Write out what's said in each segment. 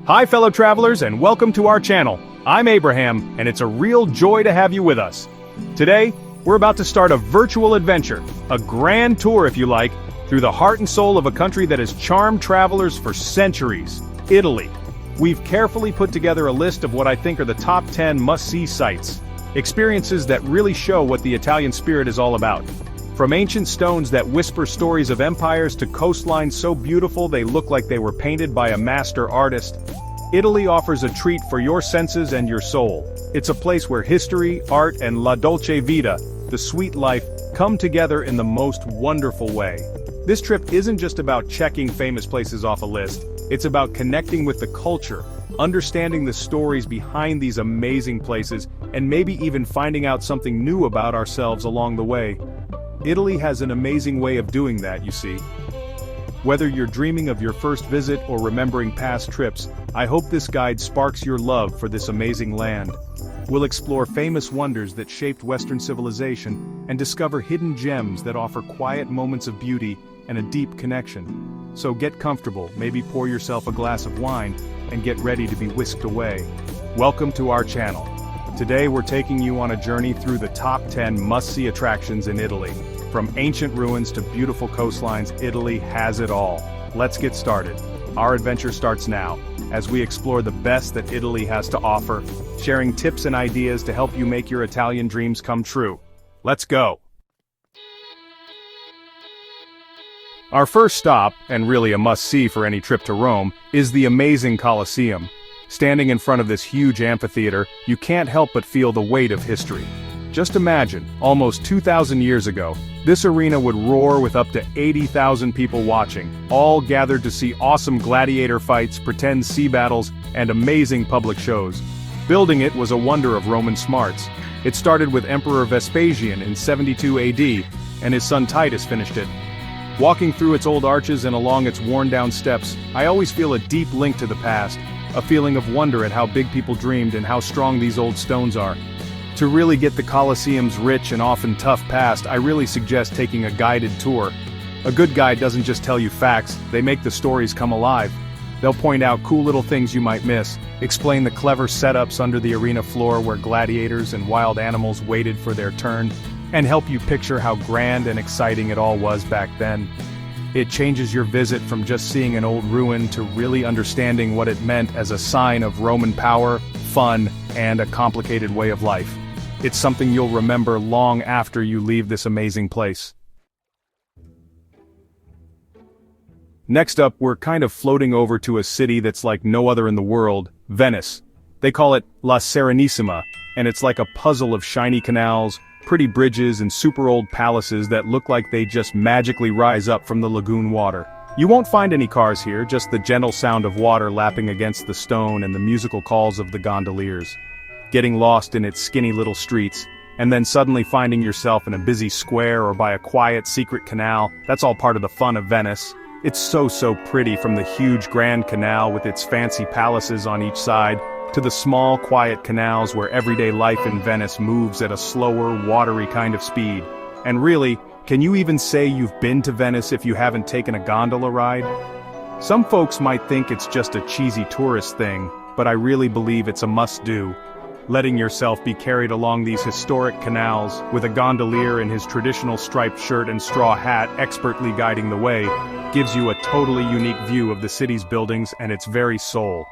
Hi fellow travelers and welcome to our channel. I'm Abraham and it's a real joy to have you with us. Today, we're about to start a virtual adventure, a grand tour if you like, through the heart and soul of a country that has charmed travelers for centuries, Italy. We've carefully put together a list of what I think are the top 10 must-see sites, experiences that really show what the Italian spirit is all about. From ancient stones that whisper stories of empires to coastlines so beautiful they look like they were painted by a master artist, Italy offers a treat for your senses and your soul. It's a place where history, art, and la dolce vita, the sweet life, come together in the most wonderful way. This trip isn't just about checking famous places off a list, it's about connecting with the culture, understanding the stories behind these amazing places, and maybe even finding out something new about ourselves along the way. Italy has an amazing way of doing that, you see. Whether you're dreaming of your first visit or remembering past trips, I hope this guide sparks your love for this amazing land. We'll explore famous wonders that shaped Western civilization and discover hidden gems that offer quiet moments of beauty and a deep connection. So get comfortable, maybe pour yourself a glass of wine, and get ready to be whisked away. Welcome to our channel. Today we're taking you on a journey through the top 10 must-see attractions in Italy. From ancient ruins to beautiful coastlines, Italy has it all. Let's get started. Our adventure starts now, as we explore the best that Italy has to offer, sharing tips and ideas to help you make your Italian dreams come true. Let's go! Our first stop, and really a must-see for any trip to Rome, is the amazing Colosseum. Standing in front of this huge amphitheater, you can't help but feel the weight of history. Just imagine, almost 2,000 years ago, this arena would roar with up to 80,000 people watching, all gathered to see awesome gladiator fights, pretend sea battles, and amazing public shows. Building it was a wonder of Roman smarts. It started with Emperor Vespasian in 72 AD, and his son Titus finished it. Walking through its old arches and along its worn-down steps, I always feel a deep link to the past, a feeling of wonder at how big people dreamed and how strong these old stones are. To really get the Colosseum's rich and often tough past, I really suggest taking a guided tour. A good guide doesn't just tell you facts, they make the stories come alive. They'll point out cool little things you might miss, explain the clever setups under the arena floor where gladiators and wild animals waited for their turn, and help you picture how grand and exciting it all was back then. It changes your visit from just seeing an old ruin to really understanding what it meant as a sign of Roman power, fun, and a complicated way of life. It's something you'll remember long after you leave this amazing place. Next up, we're kind of floating over to a city that's like no other in the world, Venice. They call it La Serenissima, and it's like a puzzle of shiny canals, pretty bridges, and super old palaces that look like they just magically rise up from the lagoon water. You won't find any cars here, just the gentle sound of water lapping against the stone and the musical calls of the gondoliers. Getting lost in its skinny little streets, and then suddenly finding yourself in a busy square or by a quiet secret canal, that's all part of the fun of Venice. It's so pretty, from the huge Grand Canal with its fancy palaces on each side, to the small quiet canals where everyday life in Venice moves at a slower, watery kind of speed. And really, can you even say you've been to Venice if you haven't taken a gondola ride? Some folks might think it's just a cheesy tourist thing, but I really believe it's a must-do. Letting yourself be carried along these historic canals, with a gondolier in his traditional striped shirt and straw hat expertly guiding the way, gives you a totally unique view of the city's buildings and its very soul.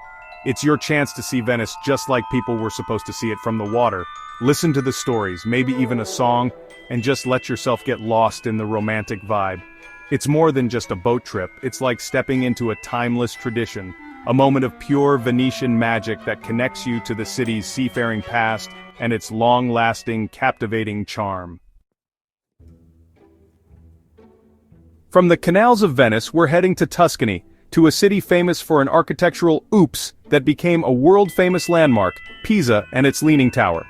It's your chance to see Venice just like people were supposed to see it from the water. Listen to the stories, maybe even a song, and just let yourself get lost in the romantic vibe. It's more than just a boat trip, it's like stepping into a timeless tradition. A moment of pure Venetian magic that connects you to the city's seafaring past and its long-lasting, captivating charm. From the canals of Venice, we're heading to Tuscany, to a city famous for an architectural oops that became a world-famous landmark, Pisa and its Leaning Tower.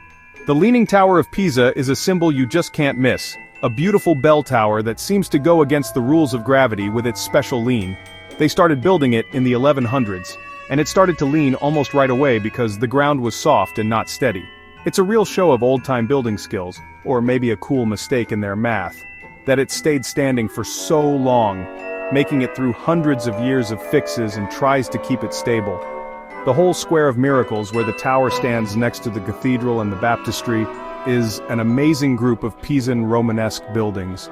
The Leaning Tower of Pisa is a symbol you just can't miss, a beautiful bell tower that seems to go against the rules of gravity with its special lean. They started building it in the 1100s, and it started to lean almost right away because the ground was soft and not steady. It's a real show of old-time building skills, or maybe a cool mistake in their math, that it stayed standing for so long, making it through hundreds of years of fixes and tries to keep it stable. The whole Square of Miracles, where the tower stands next to the cathedral and the baptistry, is an amazing group of Pisan Romanesque buildings.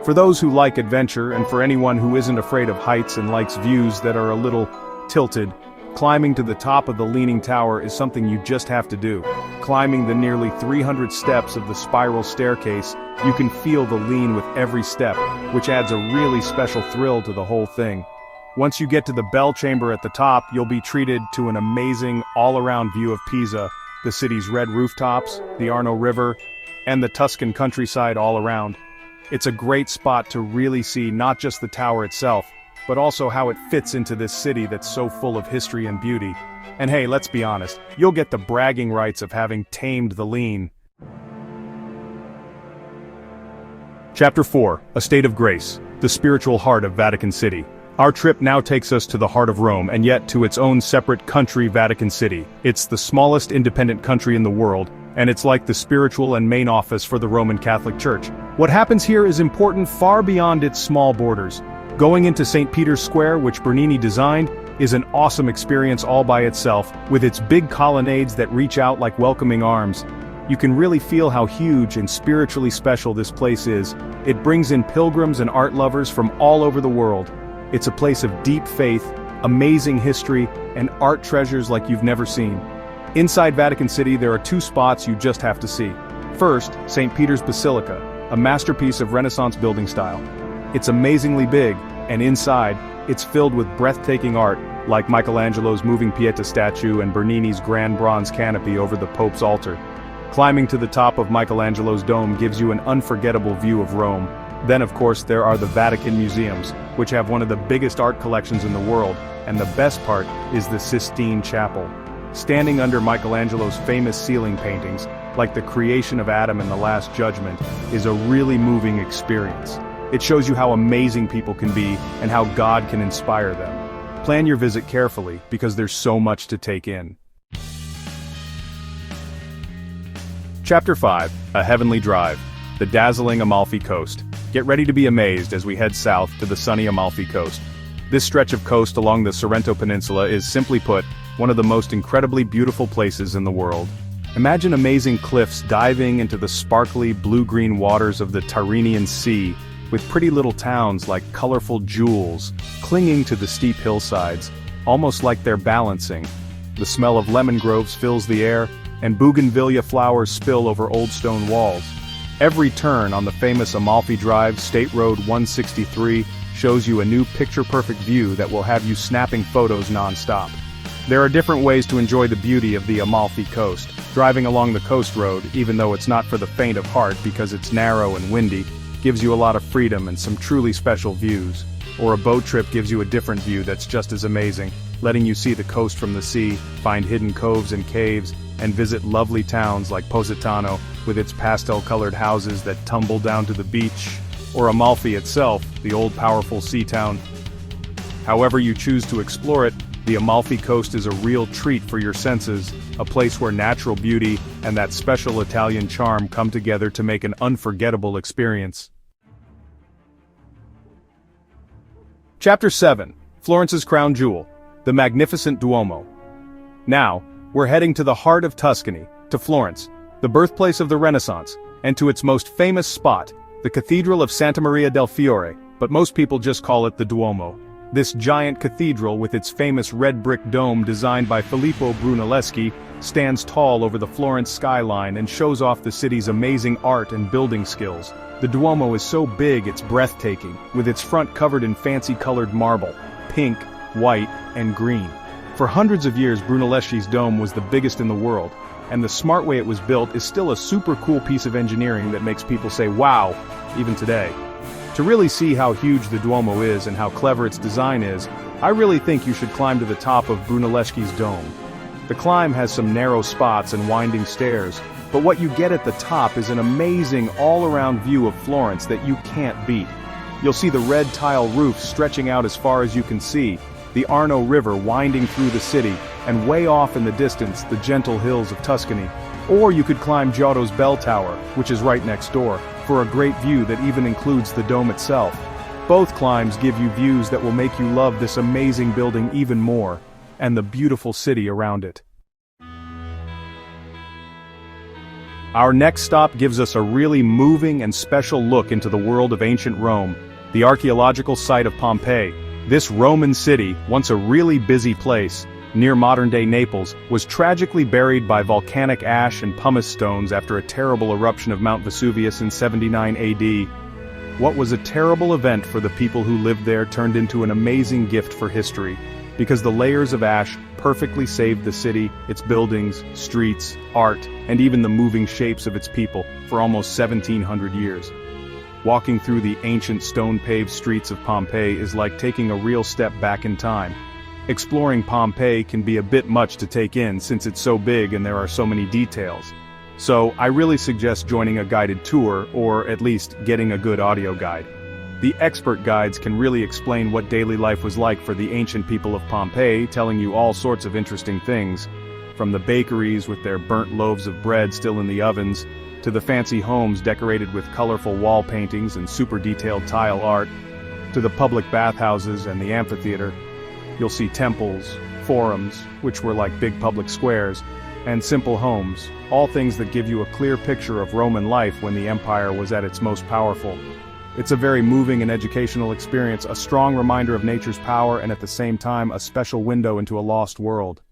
For those who like adventure, and for anyone who isn't afraid of heights and likes views that are a little tilted, climbing to the top of the Leaning Tower is something you just have to do. Climbing the nearly 300 steps of the spiral staircase, you can feel the lean with every step, which adds a really special thrill to the whole thing. Once you get to the bell chamber at the top, you'll be treated to an amazing all-around view of Pisa, the city's red rooftops, the Arno River, and the Tuscan countryside all around. It's a great spot to really see not just the tower itself, but also how it fits into this city that's so full of history and beauty. And hey, let's be honest, you'll get the bragging rights of having tamed the lean. Chapter 4, A State of Grace, the spiritual heart of Vatican City. Our trip now takes us to the heart of Rome, and yet to its own separate country, Vatican City. It's the smallest independent country in the world, and it's like the spiritual and main office for the Roman Catholic Church. What happens here is important far beyond its small borders. Going into St. Peter's Square, which Bernini designed, is an awesome experience all by itself, with its big colonnades that reach out like welcoming arms. You can really feel how huge and spiritually special this place is. It brings in pilgrims and art lovers from all over the world. It's a place of deep faith, amazing history, and art treasures like you've never seen. Inside Vatican City, there are two spots you just have to see. First, St. Peter's Basilica, a masterpiece of Renaissance building style. It's amazingly big, and inside, it's filled with breathtaking art, like Michelangelo's moving Pieta statue and Bernini's grand bronze canopy over the Pope's altar. Climbing to the top of Michelangelo's dome gives you an unforgettable view of Rome. Then of course there are the Vatican Museums, which have one of the biggest art collections in the world, and the best part is the Sistine Chapel. Standing under Michelangelo's famous ceiling paintings, like the creation of Adam and the Last Judgment, is a really moving experience. It shows you how amazing people can be and how God can inspire them. Plan your visit carefully, because there's so much to take in. Chapter 5, A Heavenly Drive, the dazzling Amalfi Coast. Get ready to be amazed as we head south to the sunny Amalfi Coast. This stretch of coast along the Sorrento Peninsula is, simply put, one of the most incredibly beautiful places in the world. Imagine amazing cliffs diving into the sparkly blue-green waters of the Tyrrhenian Sea, with pretty little towns like colorful jewels clinging to the steep hillsides, almost like they're balancing. The smell of lemon groves fills the air, and bougainvillea flowers spill over old stone walls. Every turn on the famous Amalfi Drive, State Road 163, shows you a new picture-perfect view that will have you snapping photos non-stop. There are different ways to enjoy the beauty of the Amalfi Coast. Driving along the coast road, even though it's not for the faint of heart because it's narrow and windy, gives you a lot of freedom and some truly special views. Or a boat trip gives you a different view that's just as amazing, letting you see the coast from the sea, find hidden coves and caves, and visit lovely towns like Positano, with its pastel-colored houses that tumble down to the beach, or Amalfi itself, the old powerful sea town. However you choose to explore it, the Amalfi Coast is a real treat for your senses, a place where natural beauty and that special Italian charm come together to make an unforgettable experience. Chapter 7, Florence's Crown Jewel, the magnificent Duomo. Now, we're heading to the heart of Tuscany, to Florence, the birthplace of the Renaissance, and to its most famous spot, the Cathedral of Santa Maria del Fiore, but most people just call it the Duomo. This giant cathedral, with its famous red brick dome designed by Filippo Brunelleschi, stands tall over the Florence skyline and shows off the city's amazing art and building skills. The Duomo is so big it's breathtaking, with its front covered in fancy-colored marble, pink, white, and green. For hundreds of years, Brunelleschi's dome was the biggest in the world, and the smart way it was built is still a super cool piece of engineering that makes people say wow, even today. To really see how huge the Duomo is and how clever its design is, I really think you should climb to the top of Brunelleschi's dome. The climb has some narrow spots and winding stairs, but what you get at the top is an amazing all-around view of Florence that you can't beat. You'll see the red tile roof stretching out as far as you can see, the Arno River winding through the city, and way off in the distance the gentle hills of Tuscany. Or you could climb Giotto's bell tower, which is right next door, for a great view that even includes the dome itself. Both climbs give you views that will make you love this amazing building even more. and the beautiful city around it. Our next stop gives us a really moving and special look into the world of ancient Rome, the archaeological site of Pompeii. This Roman city, once a really busy place, near modern-day Naples, was tragically buried by volcanic ash and pumice stones after a terrible eruption of Mount Vesuvius in 79 AD. What was a terrible event for the people who lived there turned into an amazing gift for history, because the layers of ash perfectly saved the city, its buildings, streets, art, and even the moving shapes of its people for almost 1,700 years. Walking through the ancient stone-paved streets of Pompeii is like taking a real step back in time. Exploring Pompeii can be a bit much to take in since it's so big and there are so many details. So, I really suggest joining a guided tour, or at least getting a good audio guide. The expert guides can really explain what daily life was like for the ancient people of Pompeii, telling you all sorts of interesting things, from the bakeries with their burnt loaves of bread still in the ovens, to the fancy homes decorated with colorful wall paintings and super detailed tile art, to the public bathhouses and the amphitheater. You'll see temples, forums, which were like big public squares, and simple homes, all things that give you a clear picture of Roman life when the empire was at its most powerful. It's a very moving and educational experience, a strong reminder of nature's power and at the same time a special window into a lost world.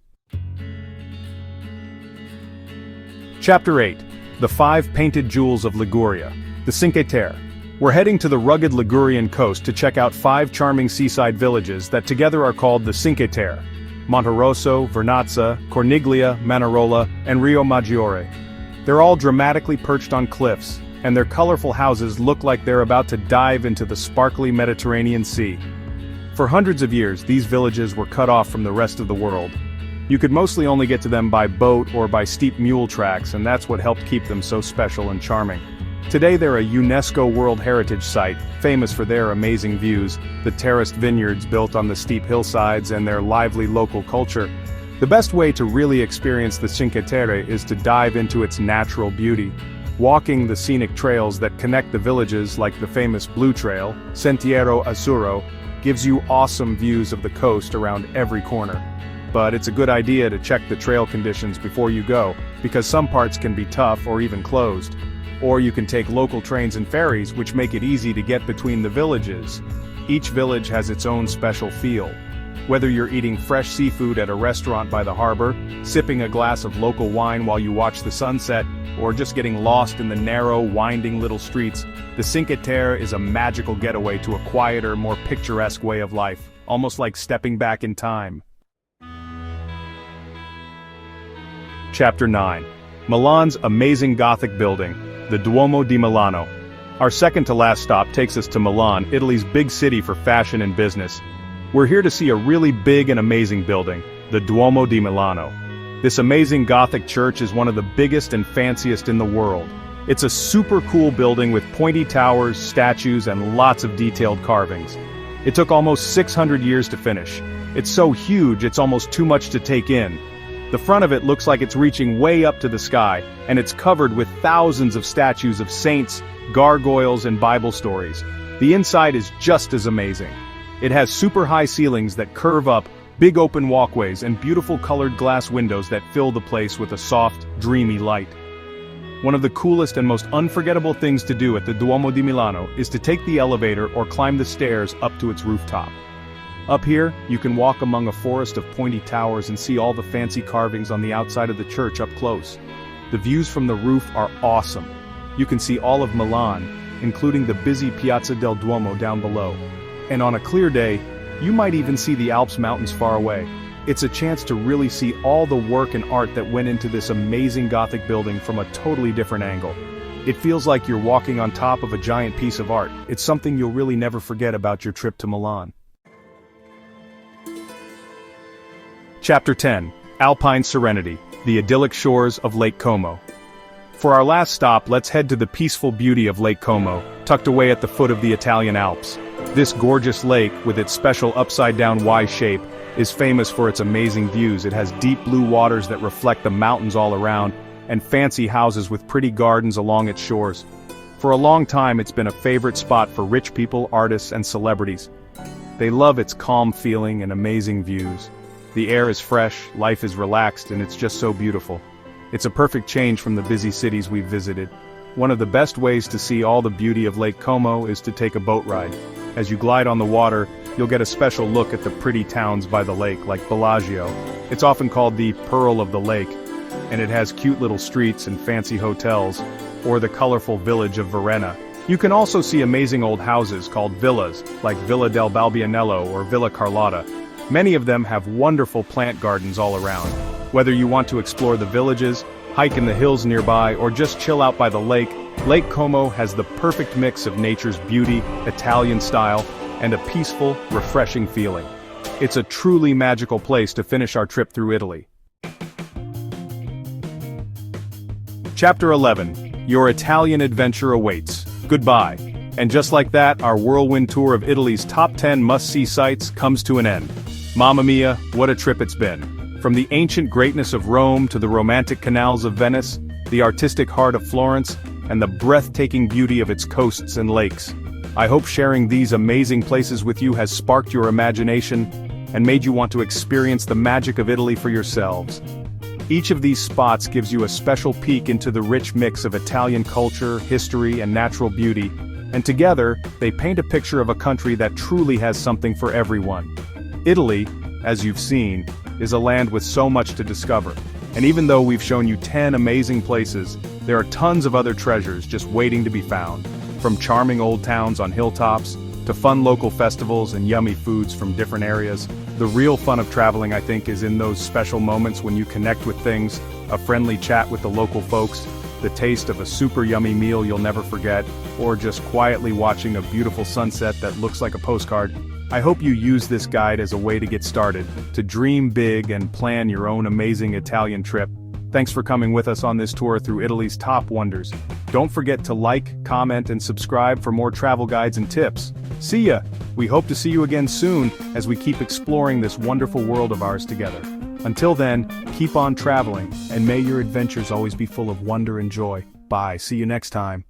Chapter 8. The 5 Painted Jewels of Liguria. The Cinque Terre. We're heading to the rugged Ligurian coast to check out 5 charming seaside villages that together are called the Cinque Terre: Monterosso, Vernazza, Corniglia, Manarola, and Rio Maggiore. They're all dramatically perched on cliffs, and their colorful houses look like they're about to dive into the sparkly Mediterranean Sea. For hundreds of years, these villages were cut off from the rest of the world. You could mostly only get to them by boat or by steep mule tracks, and that's what helped keep them so special and charming. Today they're a UNESCO World Heritage Site, famous for their amazing views, the terraced vineyards built on the steep hillsides, and their lively local culture. The best way to really experience the Cinque Terre is to dive into its natural beauty. Walking the scenic trails that connect the villages, like the famous Blue Trail, Sentiero Azzurro, gives you awesome views of the coast around every corner. But it's a good idea to check the trail conditions before you go, because some parts can be tough or even closed. Or you can take local trains and ferries, which make it easy to get between the villages. Each village has its own special feel. Whether you're eating fresh seafood at a restaurant by the harbor, sipping a glass of local wine while you watch the sunset, or just getting lost in the narrow, winding little streets, the Cinque Terre is a magical getaway to a quieter, more picturesque way of life, almost like stepping back in time. Chapter 9. Milan's amazing Gothic building, the Duomo di Milano. Our second to last stop takes us to Milan, Italy's big city for fashion and business. We're here to see a really big and amazing building, the Duomo di Milano. This amazing Gothic church is one of the biggest and fanciest in the world. It's a super cool building with pointy towers, statues, and lots of detailed carvings. It took almost 600 years to finish. It's so huge it's almost too much to take in. The front of it looks like it's reaching way up to the sky, and it's covered with thousands of statues of saints, gargoyles, and Bible stories. The inside is just as amazing. It has super high ceilings that curve up, big open walkways, and beautiful colored glass windows that fill the place with a soft, dreamy light. One of the coolest and most unforgettable things to do at the Duomo di Milano is to take the elevator or climb the stairs up to its rooftop. Up here, you can walk among a forest of pointy towers and see all the fancy carvings on the outside of the church up close. The views from the roof are awesome. You can see all of Milan, including the busy Piazza del Duomo down below. And on a clear day, you might even see the Alps mountains far away. It's a chance to really see all the work and art that went into this amazing Gothic building from a totally different angle. It feels like you're walking on top of a giant piece of art. It's something you'll really never forget about your trip to Milan. Chapter 10. Alpine Serenity, the idyllic shores of Lake Como. For our last stop, let's head to the peaceful beauty of Lake Como, tucked away at the foot of the Italian Alps. This gorgeous lake, with its special upside-down Y shape, is famous for its amazing views. It has deep blue waters that reflect the mountains all around, and fancy houses with pretty gardens along its shores. For a long time, it's been a favorite spot for rich people, artists, and celebrities. They love its calm feeling and amazing views. The air is fresh, life is relaxed, and it's just so beautiful. It's a perfect change from the busy cities we've visited. One of the best ways to see all the beauty of Lake Como is to take a boat ride. As you glide on the water, you'll get a special look at the pretty towns by the lake, like Bellagio. It's often called the Pearl of the Lake, and it has cute little streets and fancy hotels, or the colorful village of Varenna. You can also see amazing old houses called villas, like Villa del Balbianello or Villa Carlotta. Many of them have wonderful plant gardens all around. Whether you want to explore the villages, hike in the hills nearby, or just chill out by the lake, Lake Como has the perfect mix of nature's beauty, Italian style, and a peaceful, refreshing feeling. It's a truly magical place to finish our trip through Italy. Chapter 11. Your Italian adventure awaits. Goodbye. And just like that, our whirlwind tour of Italy's top 10 must-see sites comes to an end. Mamma mia, what a trip it's been. From the ancient greatness of Rome to the romantic canals of Venice, the artistic heart of Florence, and the breathtaking beauty of its coasts and lakes. I hope sharing these amazing places with you has sparked your imagination and made you want to experience the magic of Italy for yourselves. Each of these spots gives you a special peek into the rich mix of Italian culture, history, and natural beauty, and together, they paint a picture of a country that truly has something for everyone. Italy, as you've seen, is a land with so much to discover. And even though we've shown you 10 amazing places, there are tons of other treasures just waiting to be found. From charming old towns on hilltops, to fun local festivals and yummy foods from different areas. The real fun of traveling, I think, is in those special moments when you connect with things, a friendly chat with the local folks, the taste of a super yummy meal you'll never forget, or just quietly watching a beautiful sunset that looks like a postcard. I hope you use this guide as a way to get started, to dream big and plan your own amazing Italian trip. Thanks for coming with us on this tour through Italy's top wonders. Don't forget to like, comment, and subscribe for more travel guides and tips. See ya! We hope to see you again soon as we keep exploring this wonderful world of ours together. Until then, keep on traveling, and may your adventures always be full of wonder and joy. Bye, see you next time.